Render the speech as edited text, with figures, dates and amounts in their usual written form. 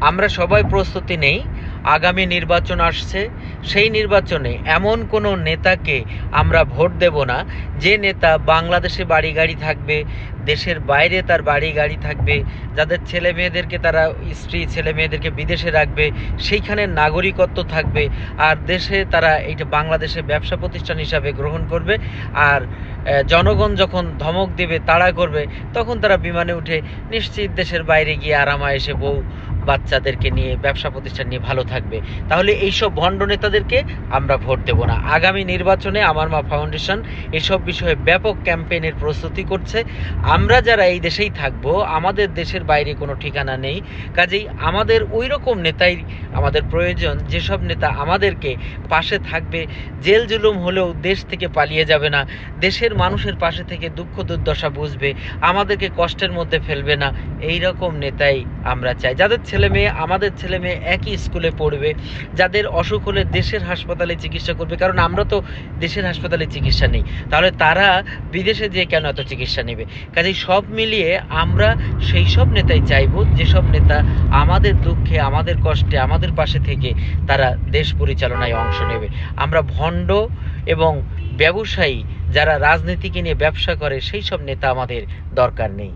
আমরা সবাই প্রস্তুতি নেই। আগামী নির্বাচন আসছে, সেই নির্বাচনে এমন কোনো নেতাকে আমরা ভোট দেব না যে নেতা বাংলাদেশে বাড়ি গাড়ি থাকবে, দেশের বাইরে তার বাড়ি গাড়ি থাকবে, যাদের ছেলে মেয়েদেরকে তারা স্ত্রী ছেলে মেয়েদেরকে বিদেশে রাখবে, সেইখানে নাগরিকত্ব থাকবে, আর দেশে তারা এইটা বাংলাদেশে ব্যবসা প্রতিষ্ঠান হিসাবে গ্রহণ করবে। আর জনগণ যখন ধমক দেবে, তাড়া করবে, তখন তারা বিমানে উঠে নিশ্চিত দেশের বাইরে গিয়ে আরামায়েশে বউ বাচ্চাদেরকে নিয়ে ব্যবসা প্রতিষ্ঠান নিয়ে ভালো থাকবে। তাহলে এইসব ভণ্ড নেতাদেরকে আমরা ভোট দেব না। আগামী নির্বাচনে আমার মা ফাউন্ডেশন এসব বিষয়ে ব্যাপক ক্যাম্পেইনের প্রস্তুতি করছে। আমরা যারা এই দেশেই থাকবো, আমাদের দেশের বাইরে কোনো ঠিকানা নেই, কাজেই আমাদের ওই রকম নেতাই আমাদের প্রয়োজন, যেসব নেতা আমাদেরকে পাশে থাকবে, জেল জুলুম হলেও দেশ থেকে পালিয়ে যাবে না, দেশের মানুষের পাশে থেকে দুঃখ দুর্দশা বুঝবে, আমাদেরকে কষ্টের মধ্যে ফেলবে না। এই রকম নেতাই আমরা চাই, যাদের ছেলে মেয়ে আমাদের ছেলে মেয়ে একই স্কুলে পড়বে, যাদের অসুখ হলে দেশের হাসপাতালে চিকিৎসা করবে, কারণ আমরা তো দেশের হাসপাতালে চিকিৎসা নেই, তাহলে তারা বিদেশে যেয়ে কেন এত চিকিৎসা নেবে। কাজেই সব মিলিয়ে আমরা সেই সব নেতাই চাইব, যেসব নেতা আমাদের দুঃখে আমাদের কষ্টে আমাদের পাশে থেকে তারা দেশ পরিচালনায় অংশ নেবে। আমরা ভণ্ড এবং ব্যবসায়ী যারা রাজনীতিকে নিয়ে ব্যবসা করে সেই সব নেতা আমাদের দরকার নেই।